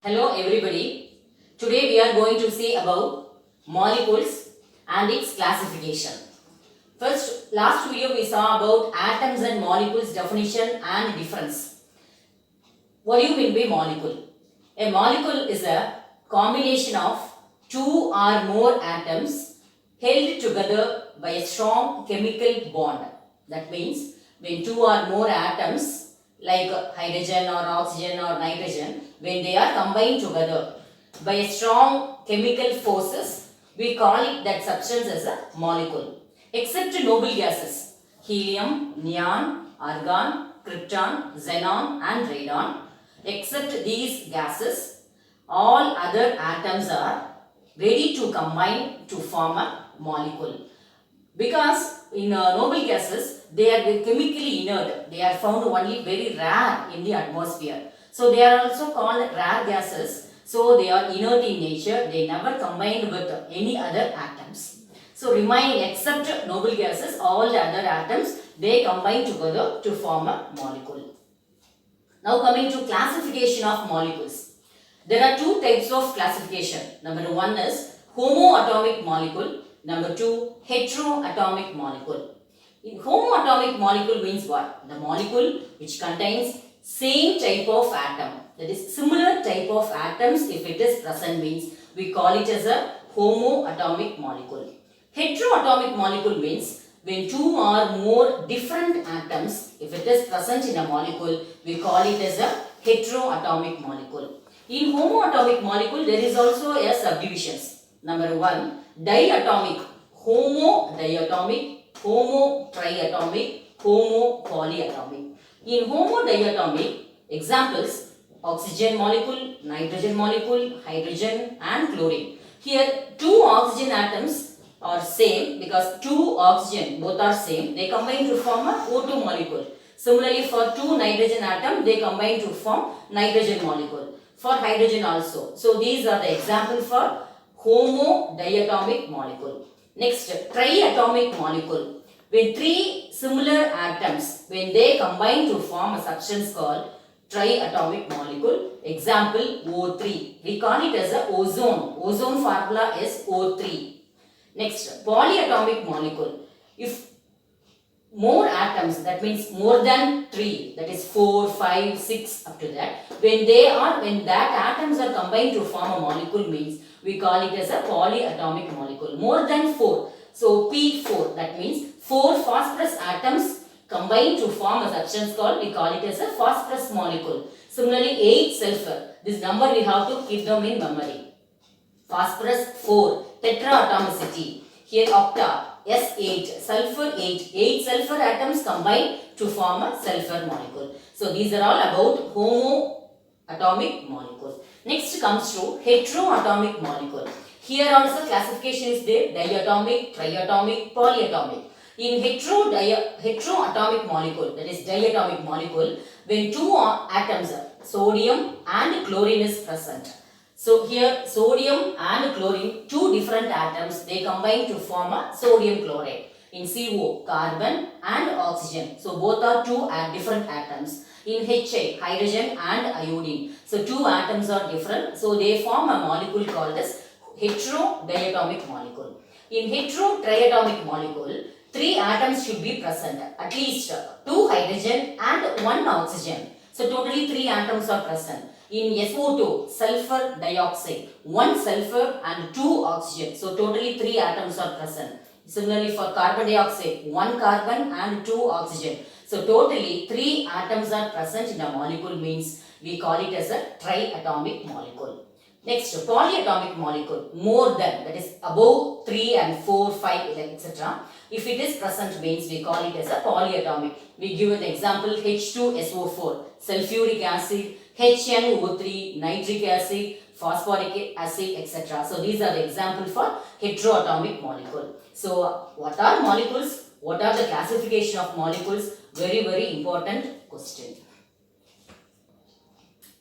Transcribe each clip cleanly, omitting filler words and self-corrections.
Hello everybody. Today we are going to see about molecules and its classification. First, last video we saw about atoms and molecules definition and difference. What do you mean by molecule? A molecule is a combination of two or more atoms held together by a strong chemical bond. That means when two or more atoms like hydrogen or oxygen or nitrogen, when they are combined together by a strong chemical forces, we call it that substance as a molecule. Except noble gases, helium, neon, argon, krypton, xenon and radon. Except these gases, all other atoms are ready to combine to form a molecule. Because in noble gases, they are chemically inert. They are found only very rare in the atmosphere. So they are also called rare gases. So they are inert in nature. They never combined with any other atoms. So remaining except noble gases, all the other atoms, they combine together to form a molecule. Now coming to classification of molecules. There are two types of classification. Number one is homoatomic molecule. Number two, heteroatomic molecule. In homoatomic molecule means what? The molecule which contains same type of atom. That is similar type of atoms if it is present means we call it as a homoatomic molecule. Heteroatomic molecule means when two or more different atoms, if it is present in a molecule, we call it as a heteroatomic molecule. In homoatomic molecule, there is also a subdivisions. Number one, diatomic, homo diatomic, homo triatomic, homo polyatomic. In homo diatomic, examples oxygen molecule, nitrogen molecule, hydrogen and chlorine. Here two oxygen atoms are same because two oxygen both are same. They combine to form a O2 molecule. Similarly for two nitrogen atom they combine to form nitrogen molecule. For hydrogen also. So these are the example for homo diatomic molecule. Next, triatomic molecule. When three similar atoms, when they combine to form a substance called triatomic molecule. Example O3. We call it as a ozone. Ozone formula is O3. Next, polyatomic molecule. If more atoms, that means more than 3, that is 4, 5, 6 up to that, when that atoms are combined to form a molecule means we call it as a polyatomic molecule. More than 4, so P4, that means 4 phosphorus atoms combined to form a substance called, we call it as a phosphorus molecule. Similarly 8 sulfur, this number we have to keep them in memory. Phosphorus 4, tetraatomicity, here octa, S8, sulfur 8, 8 sulfur atoms combine to form a sulfur molecule. So these are all about homoatomic molecule. Next comes to heteroatomic molecule. Here also classification is there, diatomic, triatomic, polyatomic. In heteroatomic molecule, that is diatomic molecule, when two atoms, sodium and chlorine is present. So here sodium and chlorine, two different atoms, they combine to form a sodium chloride. In CO, carbon and oxygen. So both are two different atoms. In HA, hydrogen and iodine. So two atoms are different. So they form a molecule called as heterodiatomic molecule. In heterotriatomic molecule, three atoms should be present. At least two hydrogen and one oxygen. So totally three atoms are present. In SO2, sulfur dioxide, one sulfur and two oxygen. So totally three atoms are present. Similarly for carbon dioxide, one carbon and two oxygen. So totally three atoms are present in a molecule means we call it as a triatomic molecule. Next, polyatomic molecule, more than, that is above 3 and 4, 5, etc. If it is present means we call it as a polyatomic. We give an example H2SO4, sulfuric acid, HNO3, nitric acid, phosphoric acid, etc. So these are the example for heteroatomic molecule. So what are molecules? What are the classification of molecules? Very, very important question.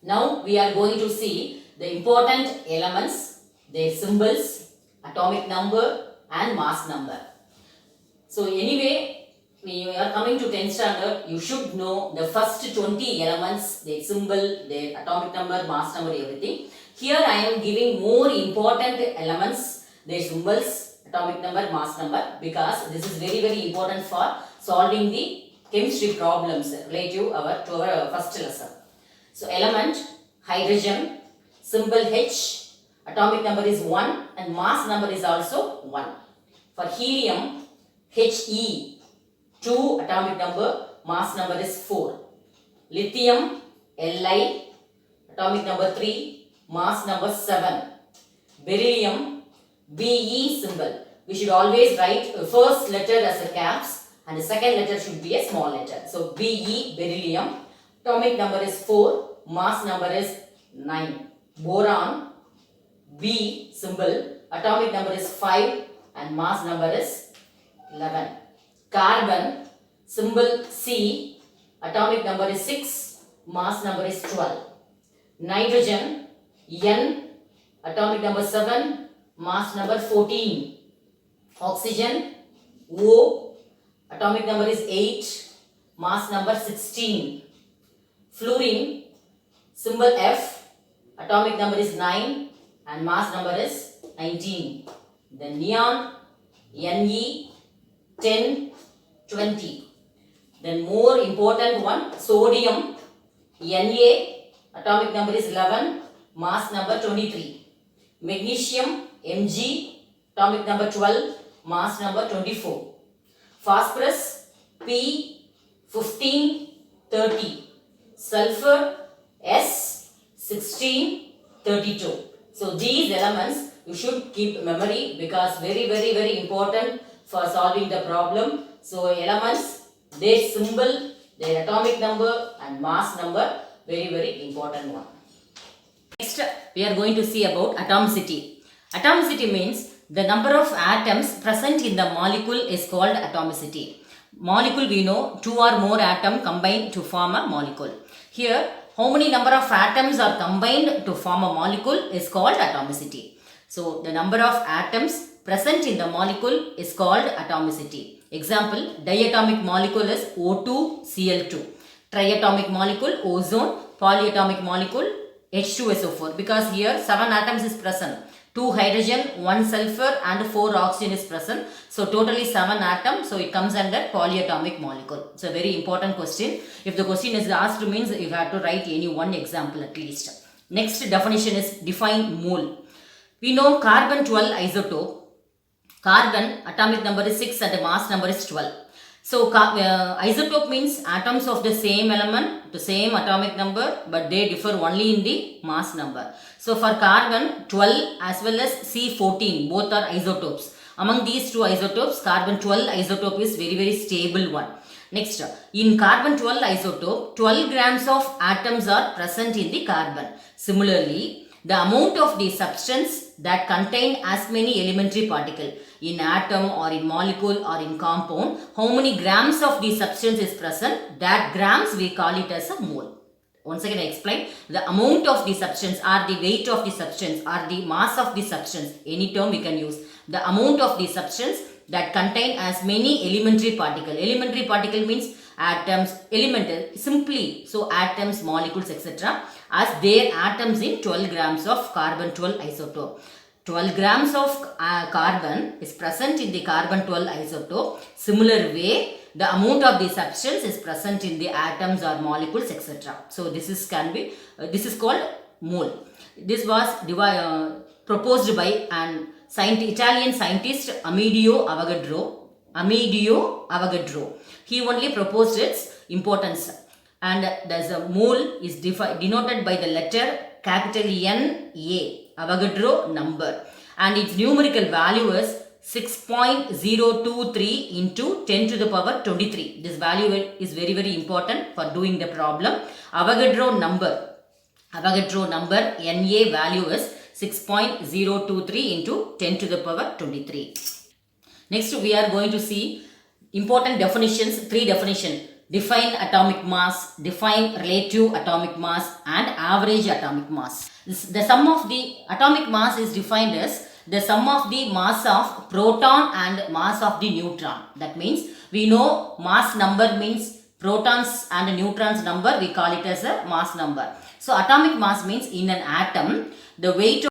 Now we are going to see the important elements, their symbols, atomic number and mass number. So anyway, when you are coming to 10th standard, you should know the first 20 elements, their symbol, their atomic number, mass number, everything. Here I am giving more important elements, their symbols, atomic number, mass number, because this is very important for solving the chemistry problems relative to our first lesson. So element, hydrogen, symbol H, atomic number is 1 and mass number is also 1. For helium, He, 2 atomic number, mass number is 4. Lithium, Li, atomic number 3, mass number 7. Beryllium, Be symbol. We should always write first letter as a caps and the second letter should be a small letter. So Be, beryllium, atomic number is 4, mass number is 9. Boron, B symbol, atomic number is 5 and mass number is 11. Carbon, symbol C, atomic number is 6, mass number is 12. Nitrogen, N, atomic number 7, mass number 14. Oxygen, O, atomic number is 8, mass number 16. Fluorine, symbol F, atomic number is 9 and mass number is 19. Then neon, Ne, 10, 20. Then more important one, sodium, Na, atomic number is 11, mass number 23. Magnesium, Mg, atomic number 12, mass number 24. Phosphorus, P, 15, 30. Sulfur, S, 16, 32. So these elements you should keep memory because very important for solving the problem. So elements, their symbol, their atomic number and mass number, very important one. Next we are going to see about atomicity. Atomicity means the number of atoms present in the molecule is called atomicity. Molecule we know 2 or more atoms combine to form a molecule. Here how many number of atoms are combined to form a molecule is called atomicity. So the number of atoms present in the molecule is called atomicity. Example, diatomic molecule is O2, Cl2. Triatomic molecule, ozone. Polyatomic molecule, H2SO4. Because here 7 atoms is present. 2 hydrogen, 1 sulfur and 4 oxygen is present. So totally 7 atoms. So it comes under polyatomic molecule. It's a very important question. If the question is asked means you have to write any one example at least. Next definition is define mole. We know carbon 12 isotope. Carbon atomic number is 6 and the mass number is 12. So isotope means atoms of the same element, the same atomic number, but they differ only in the mass number. So for carbon 12 as well as C14, both are isotopes. Among these two isotopes, carbon 12 isotope is very stable one. Next, in carbon 12 isotope, 12 grams of atoms are present in the carbon. Similarly, the amount of the substance that contain as many elementary particles in atom or in molecule or in compound, how many grams of the substance is present, that grams we call it as a mole. Once again I explain, the amount of the substance or the weight of the substance or the mass of the substance, any term we can use, the amount of the substance that contain as many elementary particle. Elementary particle means atoms, elemental, simply, so atoms, molecules, etc. as their atoms in 12 grams of carbon 12 isotope. 12 grams of carbon is present in the carbon 12 isotope. Similar way, the amount of the substance is present in the atoms or molecules, etc. So this is called mole. This was proposed by an Italian scientist Amedeo Avogadro. He only proposed its importance, and there's a mole is denoted by the letter capital Na, Avogadro number, and its numerical value is 6.023 into 10 to the power 23. This value is very important for doing the problem. Avogadro number Na value is 6.023 into 10 to the power 23. Next we are going to see important definitions, 3 definitions. Define atomic mass, define relative atomic mass and average atomic mass. The sum of the atomic mass is defined as the sum of the mass of proton and mass of the neutron. That means we know mass number means protons and neutrons number, we call it as a mass number. So atomic mass means in an atom the weight